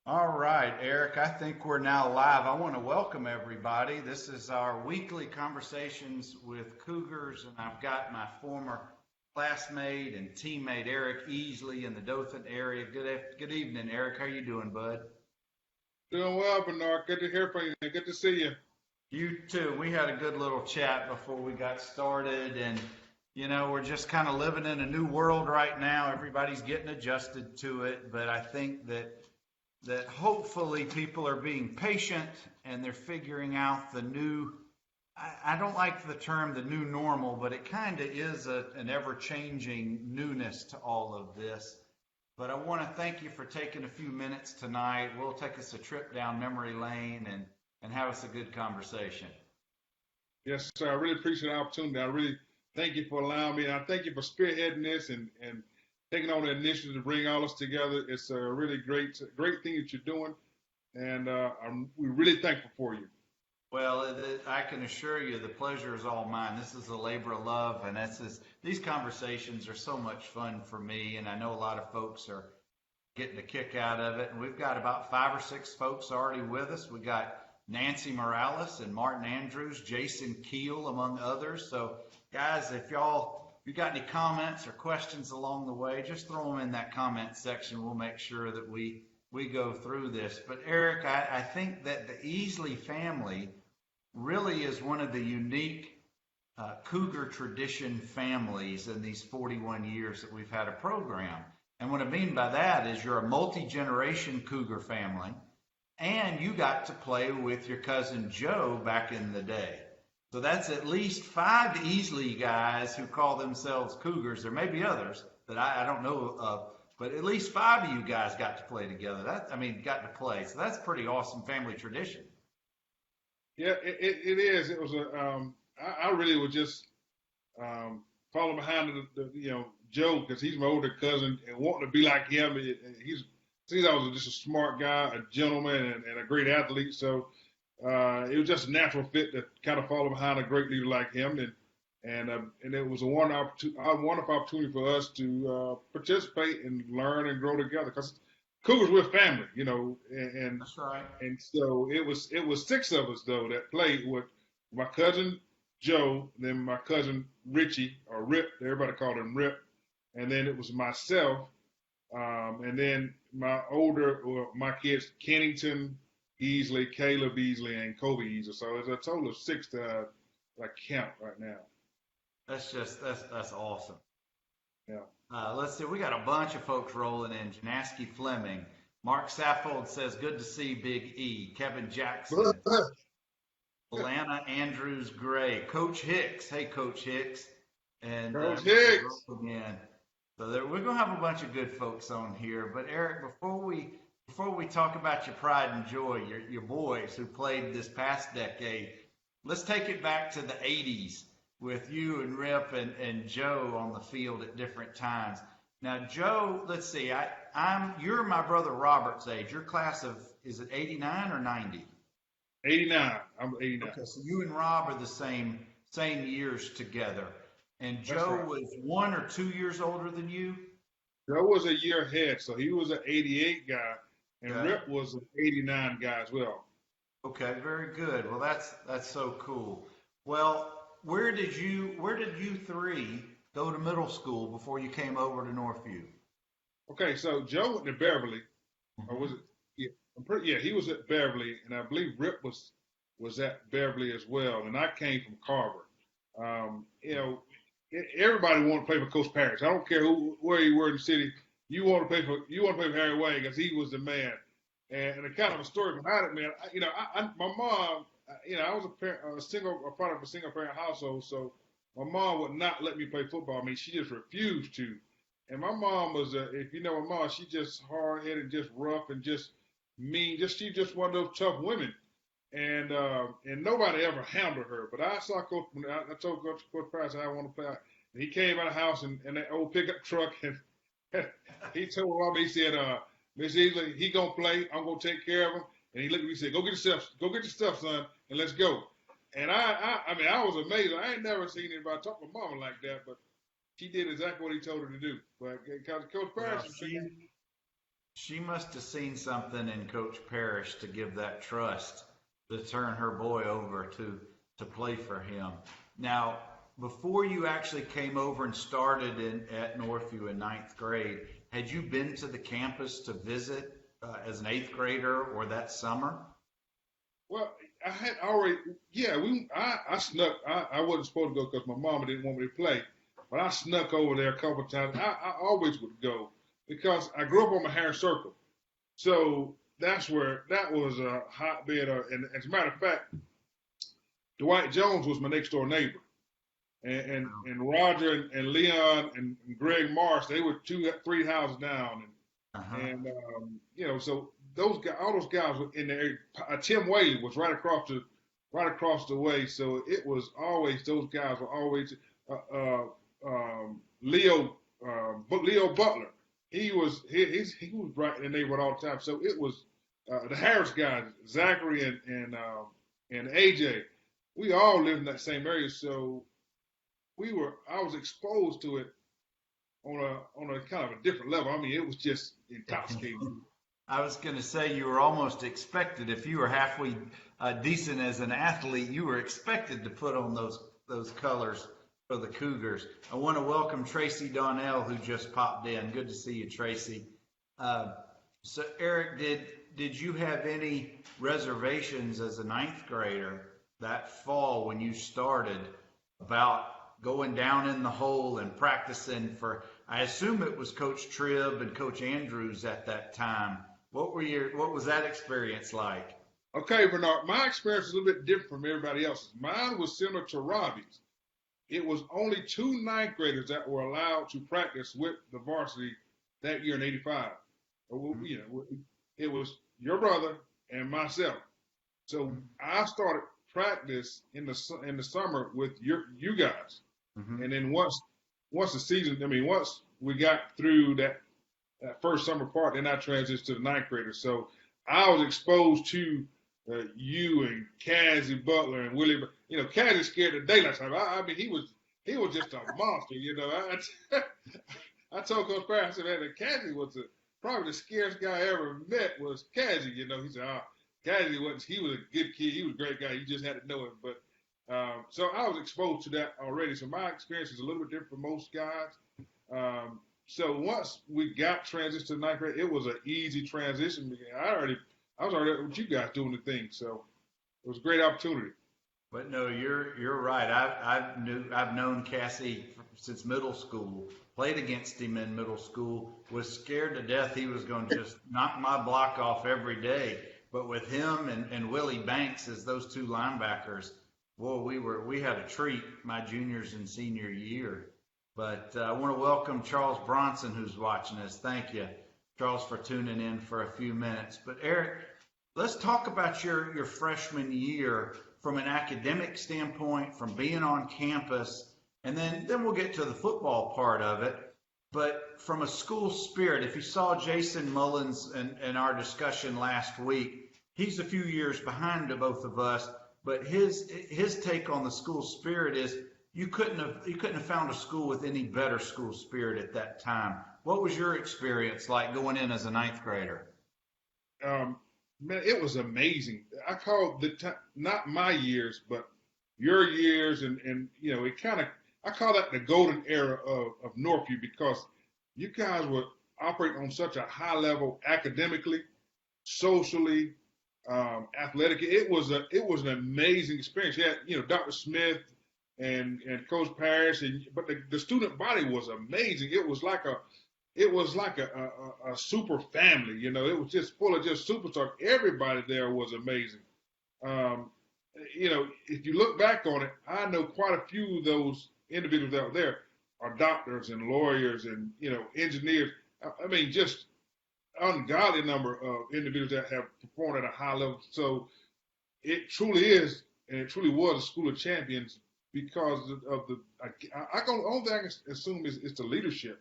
All right, Eric, I think we're now live. I want to welcome everybody. This is our weekly conversations with Cougars, and I've got my former classmate and teammate Eric Easley in the Dothan area. Good evening, Eric. How you doing, bud? Doing well, Bernard. Good to hear from you, man. Good to see you. You too. We had a good little chat before we got started, and we're just kind of living in a new world right now. Everybody's getting adjusted to it, but I think that hopefully people are being patient and they're figuring out the new. I don't like the term the new normal, but it kind of is an ever changing newness to all of this. But I want to thank you for taking a few minutes tonight. We'll take us a trip down memory lane and have us a good conversation. Yes, sir. I really appreciate the opportunity. I really thank you for allowing me. And I thank you for spearheading this and taking on the initiative to bring all us together. It's a really great thing that you're doing. And we're really thankful for you. Well, I can assure you the pleasure is all mine. This is a labor of love, and these conversations are so much fun for me, and I know a lot of folks are getting a kick out of it. And we've got about 5 or 6 folks already with us. We got Nancy Morales and Martin Andrews, Jason Keel, among others. So, guys, if you got any comments or questions along the way, just throw them in that comment section. We'll make sure that we go through this. But Eric, I think that the Easley family really is one of the unique Cougar tradition families in these 41 years that we've had a program. And what I mean by that is you're a multi-generation Cougar family, and you got to play with your cousin Joe back in the day. So that's at least 5 Easley guys who call themselves Cougars. There may be others that I don't know of, but at least 5 of you guys got to play together. Got to play. So that's pretty awesome family tradition. Yeah, it is. It was I really was just following behind Joe because he's my older cousin and wanting to be like him. He's always just a smart guy, a gentleman, and a great athlete. So it was just a natural fit to kind of follow behind a great leader like him, and it was a wonderful opportunity for us to participate and learn and grow together. Because Cougars, we're family, and That's right. and so it was 6 of us though that played with my cousin Joe, then my cousin Richie or Rip, everybody called him Rip, and then it was myself, and then my kids Kennington, Easley, Kaleb Easley, and Kolby Easley. So it's a total of 6 to like count right now. That's awesome. Yeah. Let's see. We got a bunch of folks rolling in. Janaski Fleming. Mark Saffold says, good to see Big E. Kevin Jackson. Alana Andrews Gray. Coach Hicks. Hey, Coach Hicks. And Coach Hicks. again. So we're going to have a bunch of good folks on here. But Eric, before we talk about your pride and joy, your boys who played this past decade, let's take it back to the 80s with you and Rip and Joe on the field at different times. Now, Joe, let's see, you're my brother Robert's age. Your class is it 89 or 90? 89. I'm 89. Okay, so you and Rob are the same years together. And That's Joe right. was 1 or 2 years older than you? Joe was a year ahead, so he was an 88 guy, and Okay. Rip was an 89 guy as well. Okay, very good. Well, that's so cool. Well, where did you 3 go to middle school before you came over to Northview? Okay, so Joe went to Beverly, or Mhm. was it? Yeah, yeah, he was at Beverly, and I believe Rip was at Beverly as well, and I came from Carver. Um, you know, everybody wanted to play for Coach Parrish. I don't care where you were in the city. You want to play for Harry Wayne because he was the man. And the kind of a story behind it, man. My mom, I was a part of a single parent household, so my mom would not let me play football. I mean, she just refused to. And my mom was, if you know my mom, she just hard headed, just rough, and just mean. She just one of those tough women. And nobody ever handled her. But I saw Coach. I told Coach Price I want to play. And he came out of the house and that old pickup truck, and he told me, he said, Miss Easley, he gonna play. I'm gonna take care of him. And he looked at me and said, go get your stuff, son, and let's go. And I mean, I was amazed. I ain't never seen anybody talk to mama like that, but she did exactly what he told her to do. But because Coach Well, Parrish, she She must have seen something in Coach Parrish to give that trust to turn her boy over to play for him. Now, before you actually came over and started at Northview in ninth grade, had you been to the campus to visit as an eighth grader or that summer? Well, I had already, yeah, I snuck, I wasn't supposed to go because my mama didn't want me to play, but I snuck over there a couple of times. I always would go because I grew up on the Harris Circle. So that was a hotbed. And as a matter of fact, Dwight Jones was my next door neighbor. And Roger and Leon and Greg Marsh, they were 3 houses down. And so all those guys were in there. Tim Wade was right across the way. So it was always, those guys were always, Leo Butler. He was right in the neighborhood all the time. So it was, the Harris guys, Zachary and AJ, we all lived in that same area. So I was exposed to it on a kind of a different level. I mean, it was just intoxicating. I was going to say you were almost expected. If you were halfway decent as an athlete, you were expected to put on those colors for the Cougars. I want to welcome Tracy Donnell, who just popped in. Good to see you, Tracy. So, Eric, did you have any reservations as a ninth grader that fall when you started about going down in the hole and practicing for, I assume it was Coach Tribb and Coach Andrews at that time. What was that experience like? Okay, Bernard, my experience is a little bit different from everybody else's. Mine was similar to Robbie's. It was only 2 ninth graders that were allowed to practice with the varsity that year in '85. It was your brother and myself. So I started practice in the summer with you guys. Mm-hmm. And then once the season, once we got through that first summer part, then I transitioned to the ninth graders. So I was exposed to you and Cassie Butler and Willie. Cassie scared the daylights out of me. I mean, he was just a monster. I told Coach Parrish, I said, man, Cassie was probably the scariest guy I ever met was Cassie. He said, Cassie he was a good kid. He was a great guy. You just had to know him. But so I was exposed to that already. So my experience is a little bit different from most guys. So once we got transitioned to ninth grade, it was an easy transition. I was already with you guys doing the thing. So it was a great opportunity. But no, you're right. I've known Cassie since middle school. Played against him in middle school. Was scared to death he was going to just knock my block off every day. But with him and Willie Banks as those 2 linebackers, boy, we had a treat my juniors and senior year. But I want to welcome Charles Bronson, who's watching us. Thank you, Charles, for tuning in for a few minutes. But Eric, let's talk about your freshman year from an academic standpoint, from being on campus, and then we'll get to the football part of it. But from a school spirit, if you saw Jason Mullins in our discussion last week, he's a few years behind the both of us, but his take on the school spirit is you couldn't have found a school with any better school spirit at that time. What was your experience like going in as a ninth grader? Man, it was amazing. I call not my years, but your years, and it kind of, I call that the golden era of Northview because you guys were operating on such a high level academically, socially, athletically. It was an amazing experience. You had Dr. Smith and Coach Parrish, but the student body was amazing. It was like a super family. It was just full of just superstars. Everybody there was amazing. If you look back on it, I know quite a few of those individuals out there are doctors and lawyers and, engineers. I mean, just ungodly number of individuals that have performed at a high level. So it truly is, and it truly was a school of champions because of the only thing I can assume is the leadership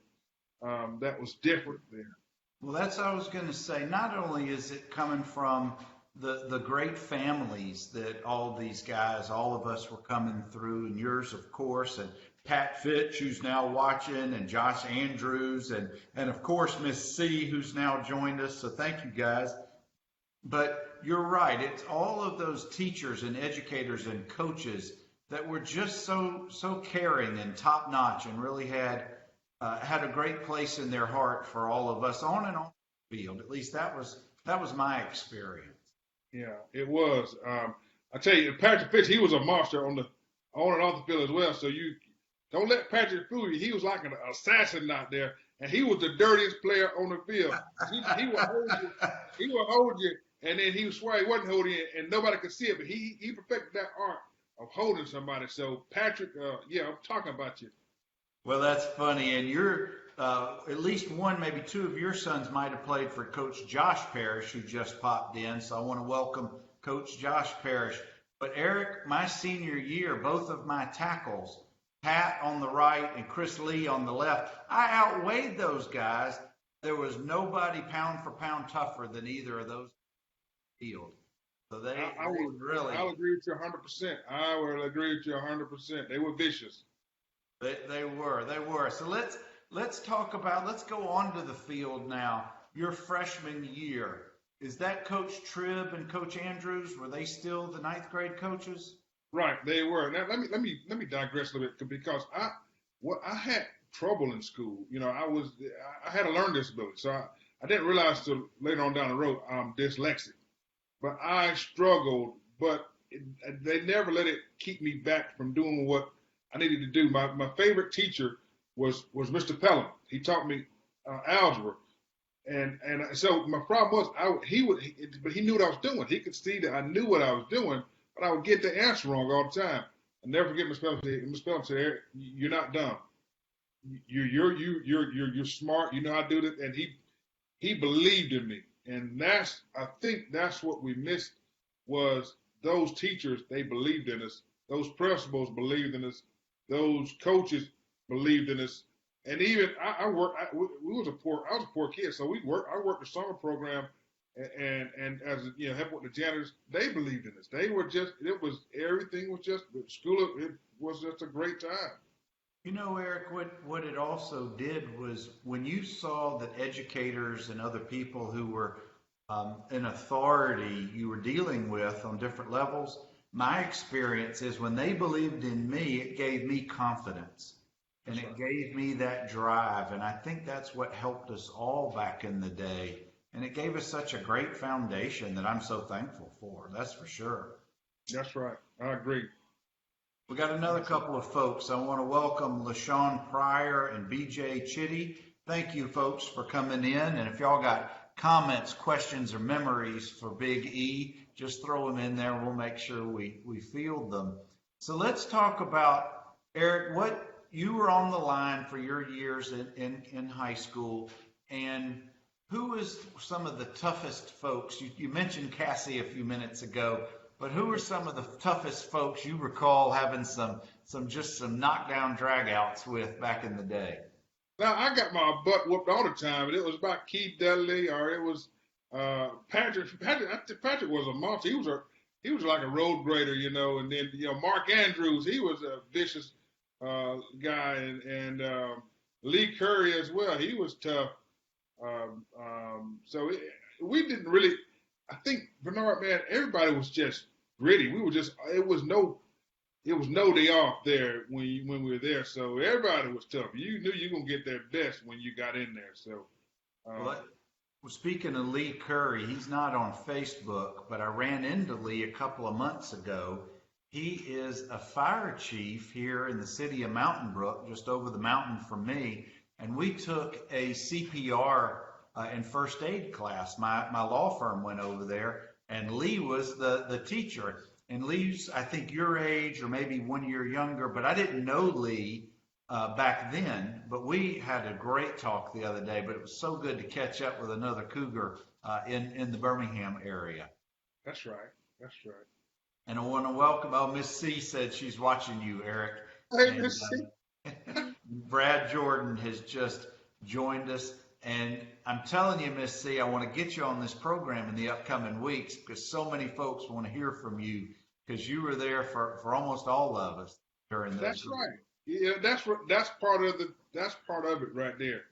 that was different there. Well, that's what I was going to say. Not only is it coming from the great families that all these guys, all of us were coming through, and yours, of course, and Pat Fitch, who's now watching, and Josh Andrews, and of course, Miss C, who's now joined us. So thank you guys. But you're right. It's all of those teachers and educators and coaches that were just so caring and top notch, and really had a great place in their heart for all of us on and off the field. At least that was my experience. Yeah, it was. I tell you, Patrick Fitch, he was a monster on and off the field as well. So you don't let Patrick fool you. He was like an assassin out there, and he was the dirtiest player on the field. He would hold you. He would hold you, and then he would swear he wasn't holding you, and nobody could see it. But he perfected that art of holding somebody. So Patrick, yeah, I'm talking about you. Well, that's funny, and you're at least one, maybe two of your sons might have played for Coach Josh Parrish, who just popped in. So I want to welcome Coach Josh Parrish. But Eric, my senior year, both of my tackles, Pat on the right and Chris Lee on the left, I outweighed those guys. There was nobody pound for pound tougher than either of those field. So I would agree with you 100%. I will agree with you 100%. They were vicious. They were. So let's go on to the field now. Your freshman year. Is that Coach Tribb and Coach Andrews? Were they still the ninth grade coaches? Right, they were. Now let me digress a little bit, because I had trouble in school. You know, I had a learning disability, so I didn't realize till later on down the road I'm dyslexic. But I struggled, but they never let it keep me back from doing what I needed to do. My favorite teacher was Mr. Pelham. He taught me algebra. And so my problem was but he knew what I was doing. He could see that I knew what I was doing, but I would get the answer wrong all the time. I'll never forget Mr. Pelham said, Eric, you're not dumb. You're smart. You know how to do it. And he believed in me. And I think that's what we missed, was those teachers. They believed in us. Those principals believed in us. Those coaches believed in us. And even I was a poor kid, so I worked the summer program, and as you know, helping with the janitors. They believed in us. Everything was just school. It was just a great time. You know, Eric, what it also did was, when you saw that educators and other people who were in authority you were dealing with on different levels, my experience is when they believed in me, it gave me confidence. And it gave me that drive. And I think that's what helped us all back in the day. And it gave us such a great foundation that I'm so thankful for. That's for sure. That's right. I agree. We got another couple of folks. I want to welcome LaShawn Pryor and BJ Chitty. Thank you, folks, for coming in. And if y'all got comments, questions, or memories for Big E, just throw them in there. We'll make sure we field them. So let's talk about, Eric, you were on the line for your years in high school, and who is some of the toughest folks? You mentioned Cassie a few minutes ago, but who are some of the toughest folks you recall having some knockdown dragouts with back in the day? Now, I got my butt whooped all the time, and it was about Keith Dudley, or it was Patrick. Patrick was a monster. He was like a road grader, you know. And then, you know, Mark Andrews, he was a vicious guy, and Lee Curry as well. He was tough. We didn't really. I think Bernard, man, everybody was just gritty. We were just. It was no day off there when we were there. So everybody was tough. You knew you were gonna get their best when you got in there. So. Well, speaking of Lee Curry, he's not on Facebook, but I ran into Lee a couple of months ago. He is a fire chief here in the city of Mountain Brook, just over the mountain from me, and we took a CPR and first aid class. My law firm went over there, and Lee was the teacher. And Lee's, I think, your age or maybe 1 year younger, but I didn't know Lee back then. But we had a great talk the other day, but it was so good to catch up with another Cougar in the Birmingham area. That's right. That's right. And I want to welcome, Miss C said she's watching you, Eric. Hey, Miss C. Brad Jordan has just joined us. And I'm telling you, Miss C, I want to get you on this program in the upcoming weeks, because so many folks want to hear from you, because you were there for almost all of us during those. That's right. Yeah, that's part of it right there.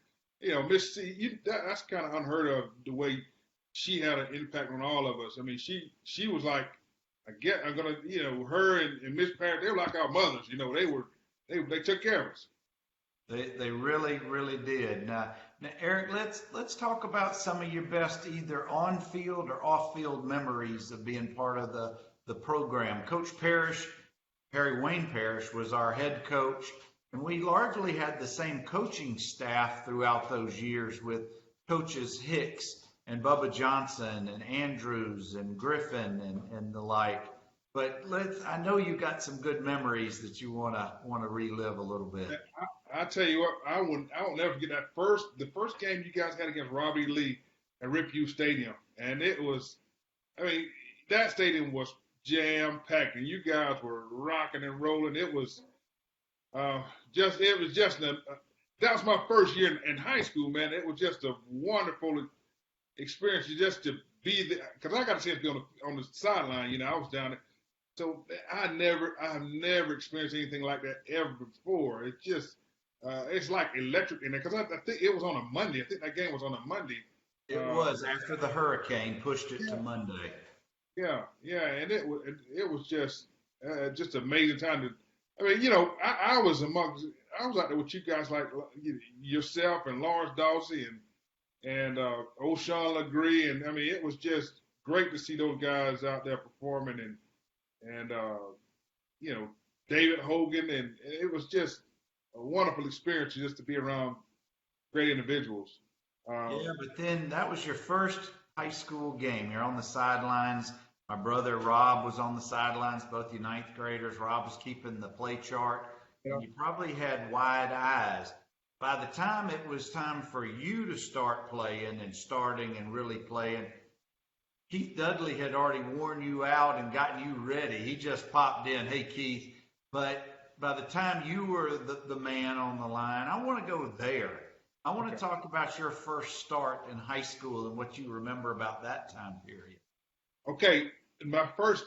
Miss C, that's kind of unheard of the way she had an impact on all of us. I mean, she was like, I'm gonna, her and Miss Parrott, they were like our mothers. They took care of us. They really, really did. Now, Eric, let's talk about some of your best either on field or off field memories of being part of the program. Coach Parrish, Harry Wayne Parrish, was our head coach, and we largely had the same coaching staff throughout those years with coaches Hicks and Bubba Johnson and Andrews and Griffin and the like. But I know you got some good memories that you wanna relive a little bit. I tell you what, I will never forget the first game you guys had against Robbie Lee at Rip U Stadium, and it was, I mean, that stadium was jam packed, and you guys were rocking and rolling. It was that was my first year in high school, man. It was just a wonderful experience just to be there, because I got a chance to be on the sideline. I was down there. So I've never experienced anything like that ever before. It's just, it's like electric in there. Because I think it was on a Monday. I think that game was on a Monday. It was after the hurricane pushed it to Monday. Yeah, and it was just amazing time. I mean, I was out there with you guys like yourself and Lawrence Dawsey and O'Shawn Legree, and I mean, it was just great to see those guys out there performing and David Hogan, and it was just a wonderful experience just to be around great individuals. Yeah, but then that was your first high school game. You're on the sidelines. My brother Rob was on the sidelines, both you ninth graders. Rob was keeping the play chart. Yeah. And you probably had wide eyes. By the time it was time for you to start playing and starting and really playing, Keith Dudley had already worn you out and gotten you ready. He just popped in, hey, Keith. But by the time you were the man on the line, I want to go there. I want to talk about your first start in high school and what you remember about that time period. Okay, my first,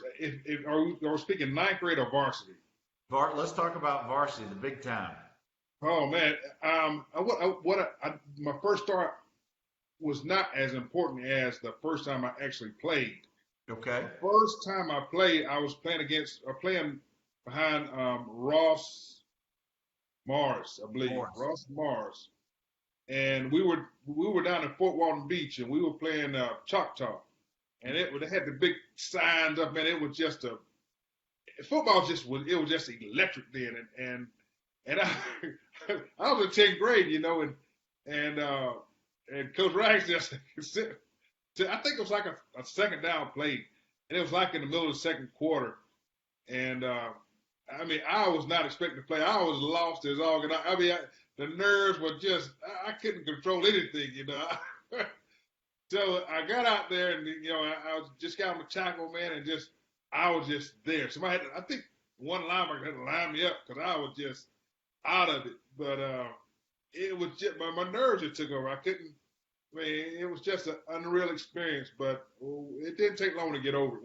are we speaking ninth grade or varsity? Let's talk about varsity, the big time. Oh, man. My first start was not as important as the first time I actually played. Okay. The first time I played, I was playing behind Ross Mars, I believe. Ross Mars. And we were down in Fort Walton Beach, and we were playing Choctaw. And they had the big signs up, man. It was just football was just electric then. And I was in 10th grade, and Coach Rags just said, I think it was like a second down play, and it was like in the middle of the second quarter. And I mean, I was not expecting to play. I was lost as all. The nerves were I couldn't control anything, So I got out there, and I was just got on the tackle, man, and I was just there. Somebody I think one linebacker had to line me up because I was just out of it. But it was just my nerves just took over. It was just an unreal experience, but it didn't take long to get over it.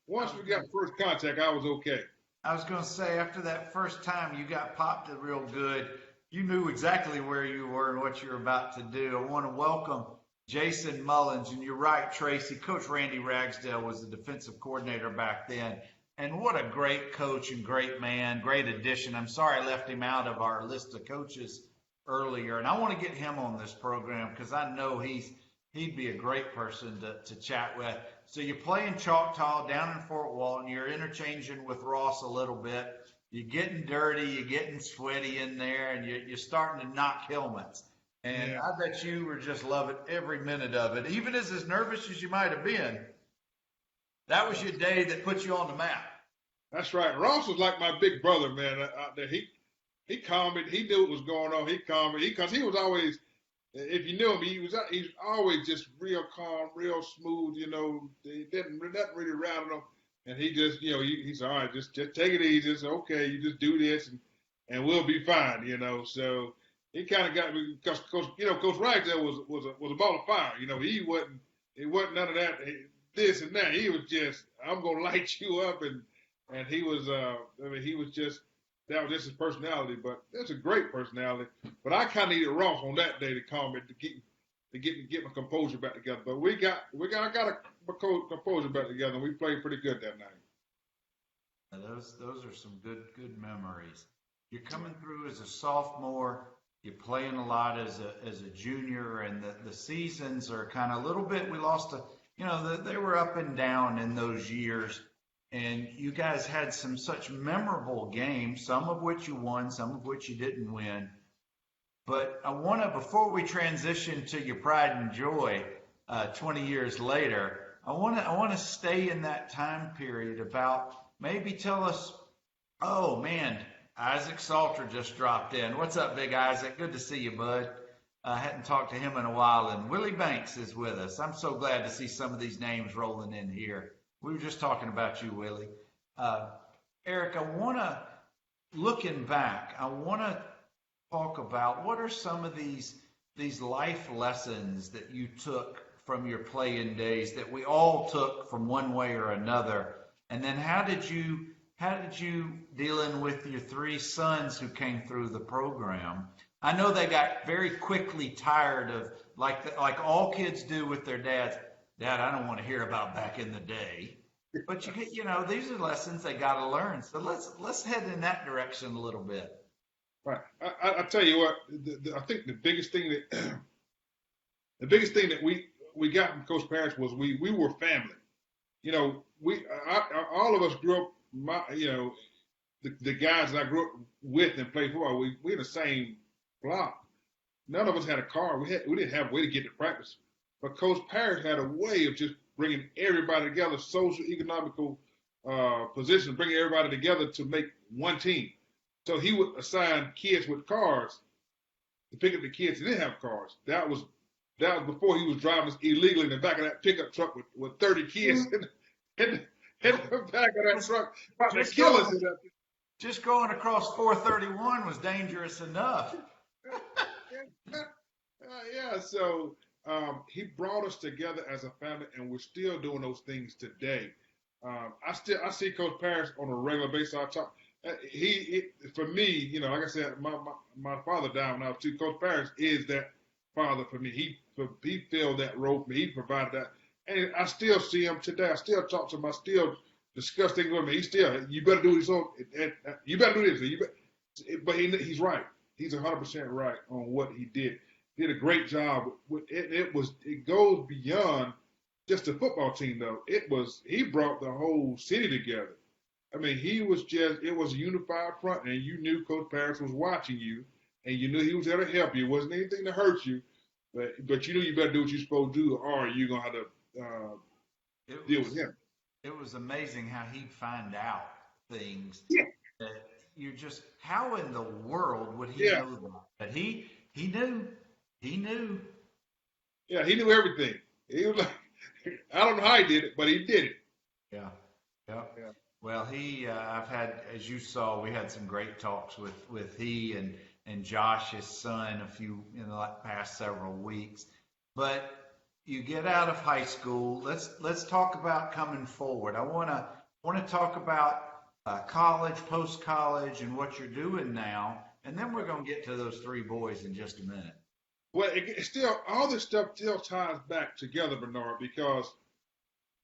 Once we got first contact, I was okay. I was going to say, after that first time you got popped it real good, you knew exactly where you were and what you were about to do. I want to welcome Jason Mullins, and you're right, Tracy. Coach Randy Ragsdale was the defensive coordinator back then, and what a great coach and great man, great addition. I'm sorry I left him out of our list of coaches earlier, and I want to get him on this program because I know he'd be a great person to chat with. So you're playing Choctaw down in Fort Walton. You're interchanging with Ross a little bit. You're getting dirty. You're getting sweaty in there, and you're starting to knock helmets. And yeah. I bet you were just loving every minute of it. Even as nervous as you might have been, that was your day that put you on the map. That's right. Ross was like my big brother, man, out there. He calmed me. He knew what was going on. He calmed me because he was always, if you knew him, he's always just real calm, real smooth. He didn't really rattle him. And he just, he's all right. Just take it easy. It's okay. You just do this, and we'll be fine. So he kind of got me because Coach Ragsdale was a ball of fire. It wasn't none of that this and that. He was just, I'm gonna light you up, and he was he was just that was just his personality, but that's a great personality. But I kind of needed Ross on that day to calm me, to get my composure back together. But I got my composure back together, and we played pretty good that night. Those are some good memories. You're coming through as a sophomore. You're playing a lot as a junior, and the seasons are kind of a little bit. We lost they were up and down in those years, and you guys had such memorable games, some of which you won, some of which you didn't win. But I want to, before we transition to your pride and joy, 20 years later, I want to stay in that time period about maybe tell us, oh man, Isaac Salter just dropped in. What's up, Big Isaac? Good to see you, bud. I hadn't talked to him in a while, and Willie Banks is with us. I'm so glad to see some of these names rolling in here. We were just talking about you, Willie. Eric, looking back, I want to talk about what are some of these life lessons that you took from your playing days that we all took from one way or another, and then how did you dealing with your three sons who came through the program? I know they got very quickly tired of like all kids do with their dads. Dad, I don't want to hear about back in the day. But these are lessons they got to learn. So let's head in that direction a little bit. Right. I tell you what, I think the biggest thing that we got from Coach Parrish was we were family. All of us grew up. The guys that I grew up with and played football, we in the same block. None of us had a car. We didn't have a way to get to practice. But Coach Parrish had a way of just bringing everybody together, social, economical position, bringing everybody together to make one team. So he would assign kids with cars to pick up the kids who didn't have cars. That was before he was driving us illegally in the back of that pickup truck with 30 kids in the back of that truck. Just going across 431 was dangerous enough. So he brought us together as a family, and we're still doing those things today. I see Coach Parrish on a regular basis. I talk. For me, like I said, my father died when I was 2. Coach Parrish is that father for me. He filled that role for me. He provided that, and I still see him today. I still talk to him. I still discuss things with him. You better do this. You better do this. But he's right. He's 100% right on what he did. He did a great job. It goes beyond just a football team, though. He brought the whole city together. I mean, it was a unified front, and you knew Coach Parrish was watching you, and you knew he was there to help you. It wasn't anything to hurt you, but you knew you better do what you're supposed to do, or you're going to have to deal with him. It was amazing how he'd find out things that you're just, how in the world would he know that? But he knew. He knew. Yeah, he knew everything. He was like, I don't know how he did it, but he did it. Yeah. Well, I've had, as you saw, we had some great talks with he and Josh, his son, in the past several weeks. But you get out of high school. Let's talk about coming forward. I want to talk about college, post-college, and what you're doing now, and then we're going to get to those three boys in just a minute. Well, all this stuff still ties back together, Bernard, because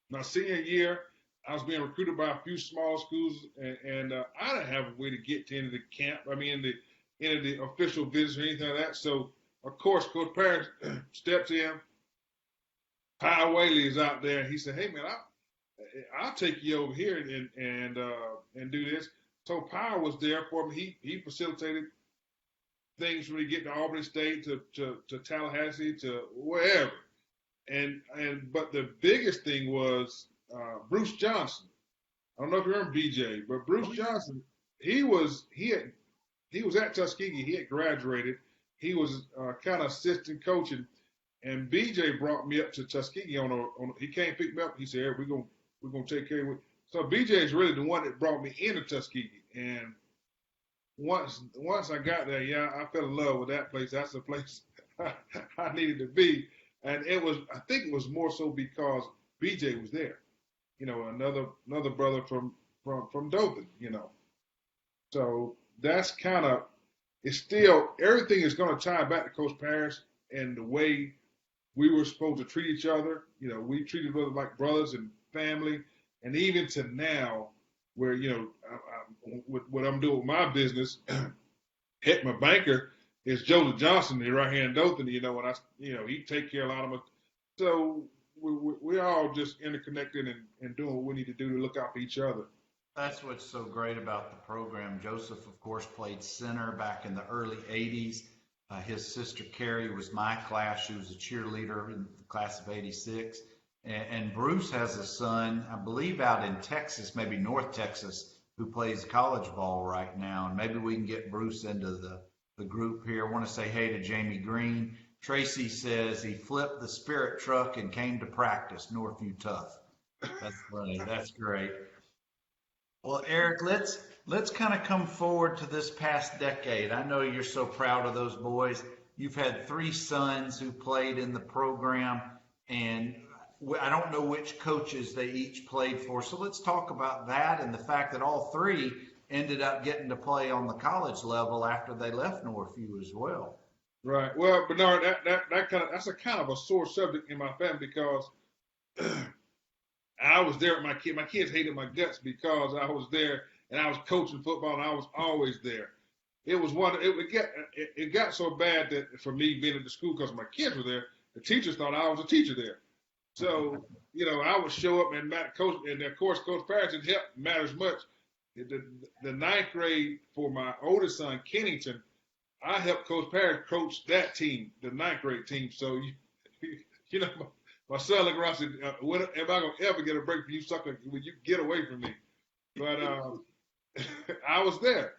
my senior year, I was being recruited by a few small schools, and I didn't have a way to get to into the camp. I mean, into the official visits or anything like that. So, of course, Coach Parrish steps in. Powell Whaley is out there, and he said, "Hey, man, I'll take you over here and do this." So Powell was there for me. He facilitated things from get to Albany State to Tallahassee to wherever. But the biggest thing was Bruce Johnson. I don't know if you remember BJ, but Bruce Johnson, he was at Tuskegee. He had graduated. He was kind of assistant coaching, and BJ brought me up to Tuskegee he came pick me up. He said, "Hey, we're gonna take care of it." So BJ is really the one that brought me into Tuskegee, and once I got there, I fell in love with that place. That's the place I needed to be. And I think it was more so because BJ was there, another brother from Dothan, So that's kind of, it's still, everything is going to tie back to Coach Parrish and the way we were supposed to treat each other. You know, we treated each other like brothers and family. And even to now, where, you know, with what I'm doing with my business, heck, my banker is Joseph Johnson, the right hand Dothan, you know, and he take care of a lot of us. So we're all just interconnected and doing what we need to do to look out for each other. That's what's so great about the program. Joseph, of course, played center back in the early 80s. His sister Carrie was my class. She was a cheerleader in the class of 86. And Bruce has a son, I believe, out in Texas, maybe North Texas, who plays college ball right now. And maybe we can get Bruce into the group here. I want to say hey to Jamie Green. Tracy says he flipped the Spirit truck and came to practice. Northview tough. That's funny. That's great. Well, Eric, let's kind of come forward to this past decade. I know you're so proud of those boys. You've had 3 sons who played in the program, and I don't know which coaches they each played for. So let's talk about that and the fact that all 3 ended up getting to play on the college level after they left Northview as well. Right. Well, Bernard, that's a kind of a sore subject in my family because I was there with my kids. My kids hated my guts because I was there and I was coaching football and I was always there. It got so bad that for me being at the school because my kids were there, the teachers thought I was a teacher there. So, you know, I would show up and coach, and of course, Coach Parrish didn't help matters much. The 9th grade for my oldest son, Kennington, I helped Coach Parrish coach that team, the 9th grade team. So, you know, my son looked around and said, when am I going to ever get a break from you, sucker? Will you get away from me? But I was there.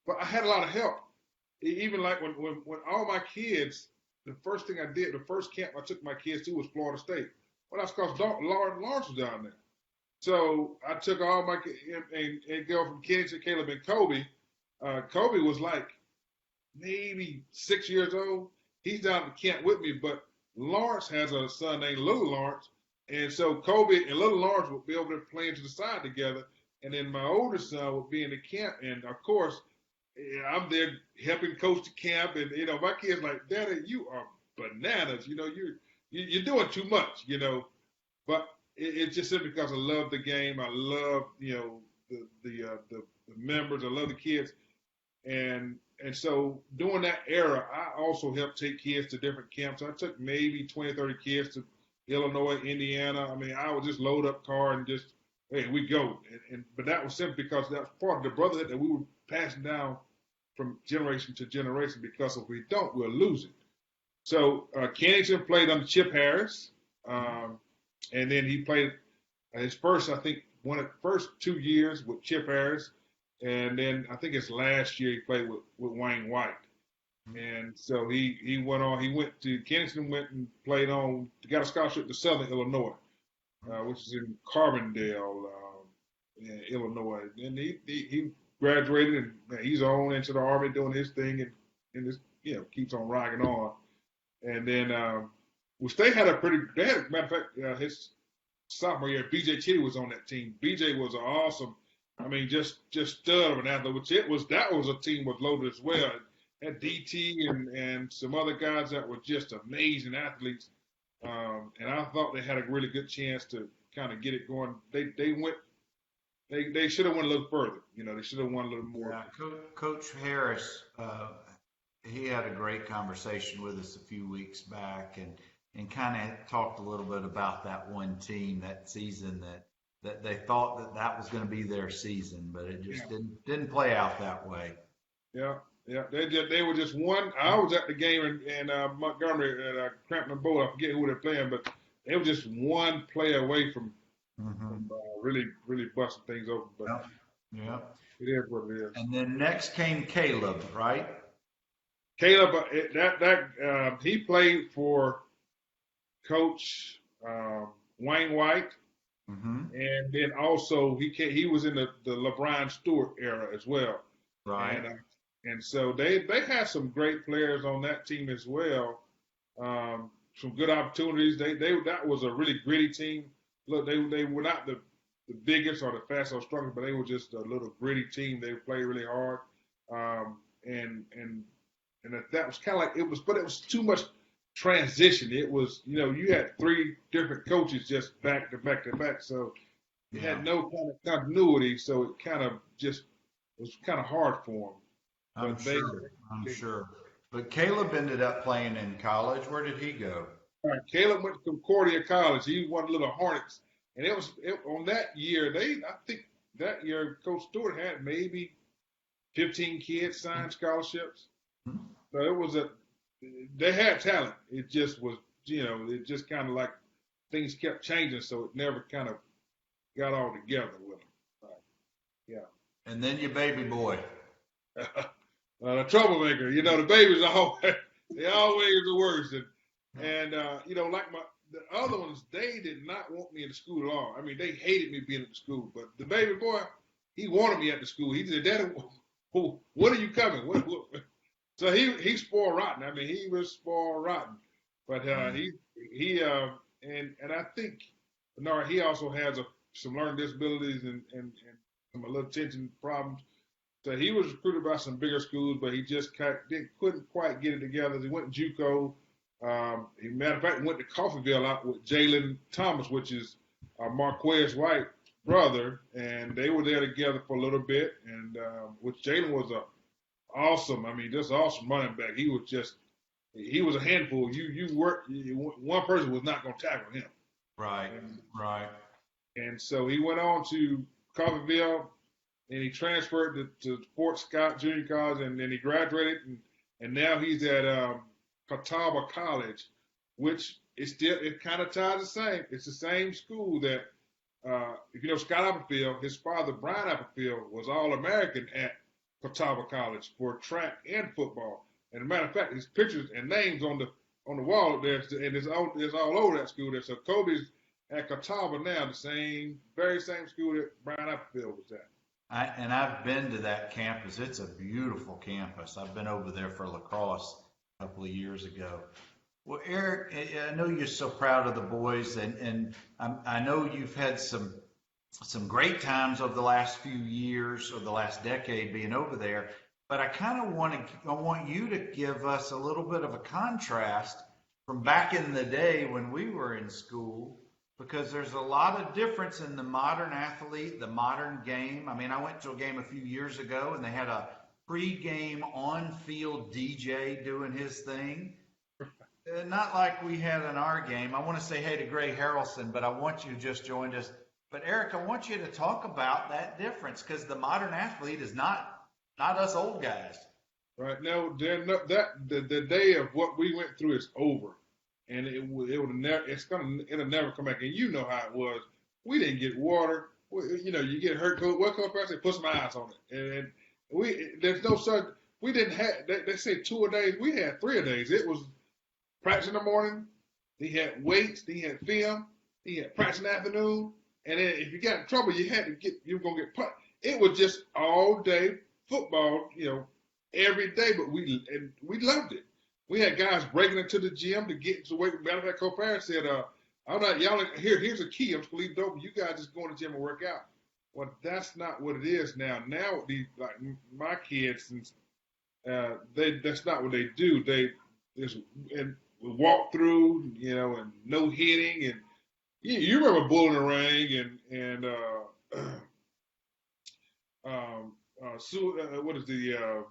But I had a lot of help. Even like when all my kids, the first thing I did, the first camp I took my kids to was Florida State. Well, that's because Lawrence was down there. So I took all my kids and go from Kennington, Kaleb and Kolby. Kolby was like maybe 6 years old. He's down at the camp with me, but Lawrence has a son named Little Lawrence. And so Kolby and Little Lawrence would be over there playing to the side together. And then my oldest son would be in the camp. And of course, I'm there helping coach the camp. And, you know, my kid's like, Daddy, you are bananas. You know, you're doing too much, you know. But it's just simply because I love the game. I love, you know, the members. I love the kids. And so during that era, I also helped take kids to different camps. I took maybe 20, 30 kids to Illinois, Indiana. I mean, I would just load up car and just, hey, we go. But that was simply because that was part of the brotherhood that we were passing down from generation to generation, because if we don't, we'll lose it. So Kennington played under Chip Harris, and then he played his first, I think, one of the first 2 years with Chip Harris, and then I think his last year he played with Wayne White. And so he went on. He went to Kennington, went and played on. Got a scholarship to Southern Illinois, which is in Carbondale, Illinois. And he graduated, and he's on into the Army doing his thing, and this, you know, keeps on rocking on. And then State had matter of fact, his sophomore year, B.J. Chitty was on that team. B.J. was an awesome, I mean, just stud of an athlete. That was a team was loaded as well. Had DT and some other guys that were just amazing athletes. And I thought they had a really good chance to kind of get it going. They should have went a little further. You know, they should have won a little more. Yeah, Coach Harris, he had a great conversation with us a few weeks back and kind of talked a little bit about that one team, that season that they thought that was going to be their season, but it just didn't play out that way. Yeah. Yeah, they were just one. I was at the game in Montgomery at Crampton Bowl. I forget who they're playing, but they were just one play away from really busting things open. But yeah, it is what it is. And then next came Kaleb, right? Kaleb, he played for Coach Wayne White, and then also he was in the LeBron Stewart era as well. Right. And so they had some great players on that team as well. Some good opportunities. That was a really gritty team. Look, they were not the biggest or the fastest or strongest, but they were just a little gritty team. They played really hard. And that was kind of like but it was too much transition. It was, you had three different coaches just back to back to back, so you Yeah, had no kind of continuity. So it kind of just was kind of hard for them. I'm But sure. I'm sure. But Caleb ended up playing in college. Where did he go? all right, Kaleb went to Concordia College. He won Little Hornets, and on that year. I think that year Coach Stewart had maybe 15 kids signed scholarships. So they had talent. It just was, it just kind of like things kept changing, so it never kind of got all together with them. Yeah. And then your baby boy. The troublemaker. The babies are always they always the worst. And like the other ones, they did not want me in the school at all. I mean, they hated me being at the school. But the baby boy, he wanted me at the school. He said, "Daddy, when are you coming?" So he spoiled rotten. I mean, he was spoiled rotten. But he and I think Bernard, he also has some learning disabilities and some a little attention problems. So he was recruited by some bigger schools, but he just couldn't quite get it together. He went to JUCO. Matter of fact, he went to Coffeyville out with Jalen Thomas, which is Marquez White's brother, and they were there together for a little bit. And which Jalen was just awesome running back. He was a handful. One person was not going to tackle him. Right, right. And so he went on to Coffeyville, and he transferred to Fort Scott Junior College, and then he graduated, and now he's at Catawba College, which it kind of ties the same. It's the same school that, if you know Scott Applefield, his father Brian Applefield was All-American at Catawba College for track and football. And as a matter of fact, his pictures and names on the wall there, and it's all over that school there. So Kobe's at Catawba now, very same school that Brian Applefield was at. I've been to that campus. It's a beautiful campus. I've been over there for lacrosse a couple of years ago. Well, Eric, I know you're so proud of the boys, and I know you've had some great times over the last few years or the last decade being over there. But I kind of want you to give us a little bit of a contrast from back in the day when we were in school, because there's a lot of difference in the modern athlete, the modern game. I mean, I went to a game a few years ago, and they had a pre-game on-field DJ doing his thing. Not like we had in our game. I want to say hey to Gray Harrelson, but I want you to just join us. But Eric, I want you to talk about that difference, because the modern athlete is not us old guys. Right now, the day of what we went through is over, and it'll never come back. And you know how it was. We didn't get water. You get hurt. What coach I say? Put some ice on it. And there's no such. We didn't have. They say 2 a days. We had 3 a days. It was practice in the morning. He had weights. He had film. He had practice in the afternoon. And then if you got in trouble, you were gonna get put. It was just all day football, every day. But we loved it. We had guys breaking into the gym to get to weight. Matter of fact, Coach Parrish said, "I'm not y'all. Here's a key. I'm just gonna leave it open. You guys just go to the gym and work out." Well, that's not what it is now. Now, my kids, that's not what they do. They just walk through, and no hitting, and you remember Bull in the Ring and what is the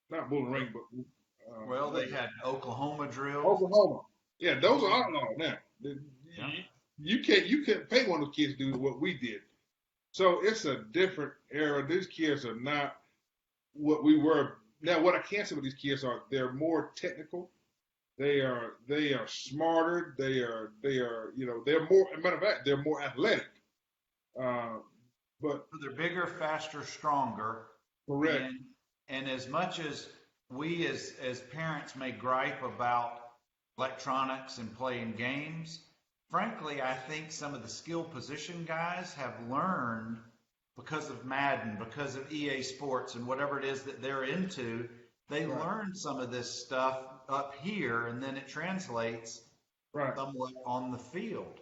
not Bull in the Ring, but well, they had Oklahoma drills. Oklahoma, yeah, those are outlaw now. You couldn't pay one of those kids to do what we did. So it's a different era. These kids are not what we were. Now, what I can say with these kids they're more technical. They are smarter. They're more. As a matter of fact, they're more athletic. But they're bigger, faster, stronger. Correct. And as much as we as parents may gripe about electronics and playing games, frankly, I think some of the skill position guys have learned, because of Madden, because of EA Sports and whatever it is that they're into, they learned some of this stuff up here, and then it translates somewhat on the field.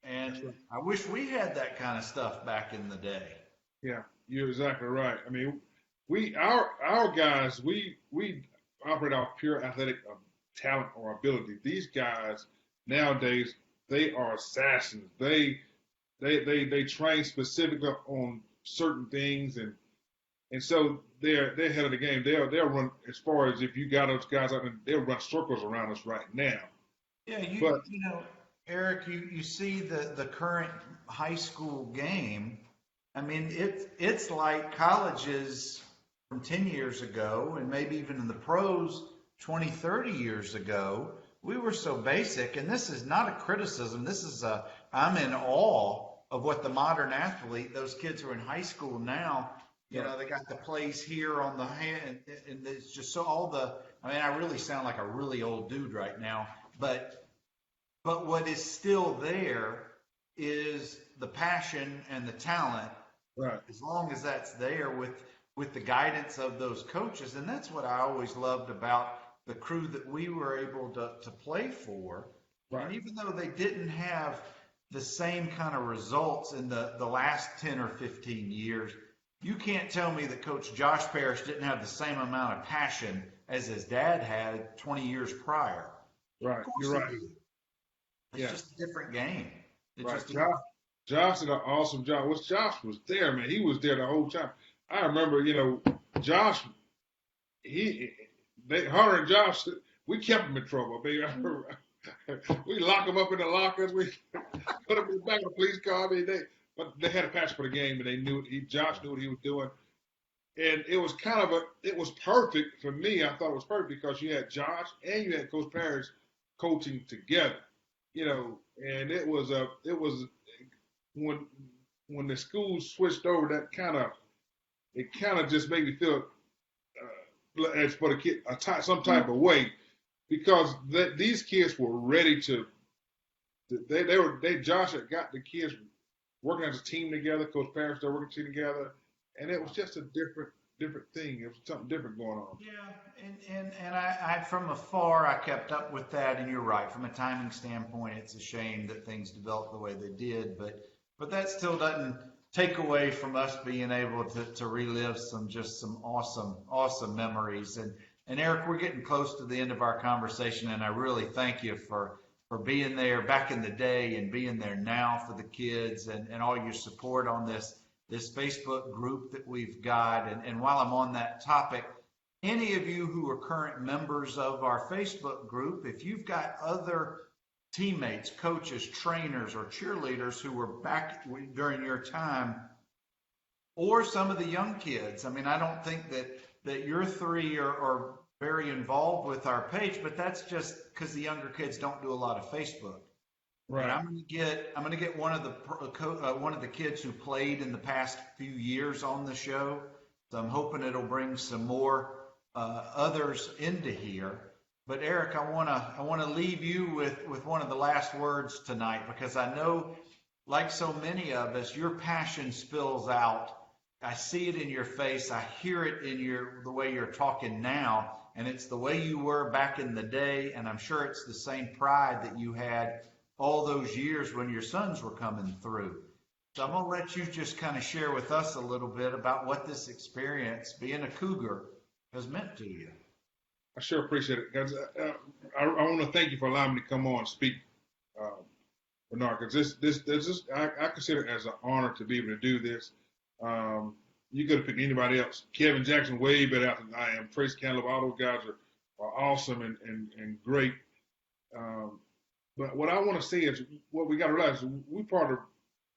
And I wish we had that kind of stuff back in the day. Yeah, you're exactly right. I mean, our guys, we operate off pure athletic talent or ability. These guys nowadays, they are assassins. They train specifically on certain things, and so they're ahead of the game. They'll run as far as if you got those guys out there, they'll run circles around us right now. Yeah, But Eric, you see the current high school game. I mean, it's like colleges from 10 years ago, and maybe even in the pros 20, 30 years ago. We were so basic, and this is not a criticism. This is I'm in awe of what the modern athlete, those kids who are in high school now, they got the plays here on the hand, and it's just so I mean, I really sound like a really old dude right now, but what is still there is the passion and the talent, right, as long as that's there with the guidance of those coaches. And that's what I always loved about the crew that we were able to play for. right, And even though they didn't have the same kind of results in the last 10 or 15 years, you can't tell me that Coach Josh Parrish didn't have the same amount of passion as his dad had 20 years prior. right. Of course You're right. he did. It's Yeah, just a different game. It right. just is. Josh did an awesome job. Josh was there, man. He was there the whole time. I remember, Josh. Hunter and Josh, we kept him in trouble, baby. I remember, we lock him up in the lockers. We put him in the back of the police car. But they had a passion for the game, and they knew it. Josh knew what he was doing, and it was it was perfect for me. I thought it was perfect because you had Josh and you had Coach Parrish coaching together, and it was when the school switched over, it kind of just made me feel as for the kid some type of way because these kids were ready to. Josh had got the kids working as a team together. Coach Parrish, they're working team together, and it was just a different thing. It was something different going on. Yeah, and I from afar I kept up with that, and you're right. From a timing standpoint, it's a shame that things developed the way they did, but that still doesn't take away from us being able to relive some awesome memories. And Eric, we're getting close to the end of our conversation, and I really thank you for being there back in the day and being there now for the kids and all your support on this Facebook group that we've got. And while I'm on that topic, any of you who are current members of our Facebook group, if you've got other teammates, coaches, trainers, or cheerleaders who were back during your time, or some of the young kids. I mean, I don't think that your three are very involved with our page, but that's just because the younger kids don't do a lot of Facebook. Right. And I'm gonna get one of the kids who played in the past few years on the show. So I'm hoping it'll bring some more others into here. But Eric, I wanna leave you with one of the last words tonight, because I know, like so many of us, your passion spills out. I see it in your face. I hear it in the way you're talking now, and it's the way you were back in the day. And I'm sure it's the same pride that you had all those years when your sons were coming through. So I'm gonna let you just kind of share with us a little bit about what this experience, being a Cougar, has meant to you. I sure appreciate it, guys. I want to thank you for allowing me to come on and speak, Bernard, because I consider it as an honor to be able to do this. You could have picked anybody else. Kevin Jackson, way better out than I am. Trace Kaleb, all those guys are awesome and great. But what I want to say is, what we got to realize is we're part of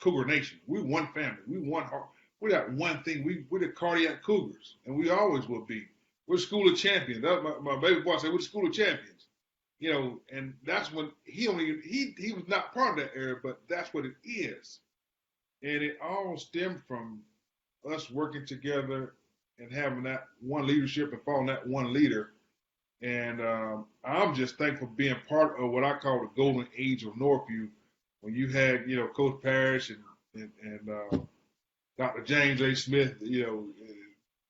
Cougar Nation. We're one family. We got one thing. We're the cardiac Cougars, and we always will be. We're School of Champions. My baby boy said we're the School of Champions. And that's when he was not part of that era, but that's what it is. And it all stemmed from us working together and having that one leadership and following that one leader. And I'm just thankful for being part of what I call the golden age of Northview, when you had, Coach Parrish and Dr. James A. Smith, and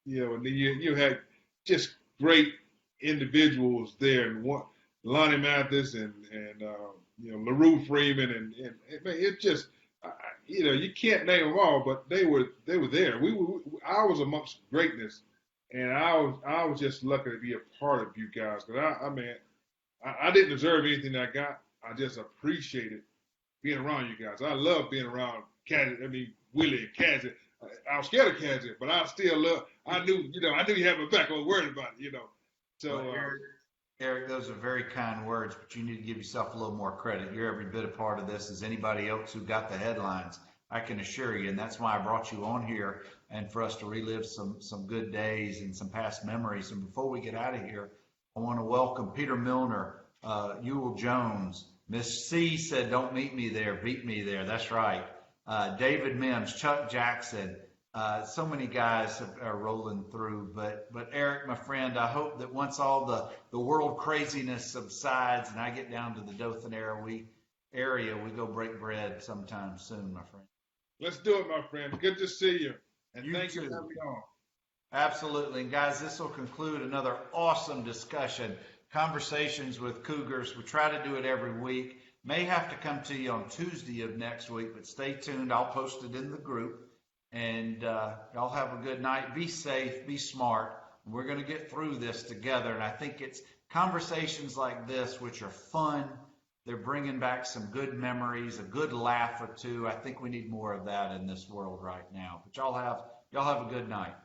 then you had just great individuals there, and Lonnie Mathis and LaRue Freeman, and it just, you can't name them all, but they were there. I was amongst greatness And I was just lucky to be a part of you guys. Cause I didn't deserve anything that I got. I just appreciated being around you guys. I love being around Willie and Cassie. I was scared of Cassie, but I knew you had my back. I was worried about it, So, Well, Eric, those are very kind words, but you need to give yourself a little more credit. You're every bit a part of this as anybody else who got the headlines. I can assure you, and that's why I brought you on here and for us to relive some good days and some past memories. And before we get out of here, I want to welcome Peter Milner, Ewell Jones. Miss C said, "Don't meet me there, beat me there." That's right. David Mims, Chuck Jackson. So many guys are rolling through, but Eric, my friend, I hope that once all the world craziness subsides and I get down to the Dothan area, we go break bread sometime soon, my friend. Let's do it, my friend. Good to see you, and thank you too. for having me on. Absolutely, and guys, this will conclude another awesome discussion, Conversations with Cougars. We try to do it every week. May have to come to you on Tuesday of next week, but stay tuned. I'll post it in the group. And y'all have a good night. Be safe. Be smart. We're going to get through this together. And I think it's conversations like this, which are fun. They're bringing back some good memories, a good laugh or two. I think we need more of that in this world right now. But y'all have a good night.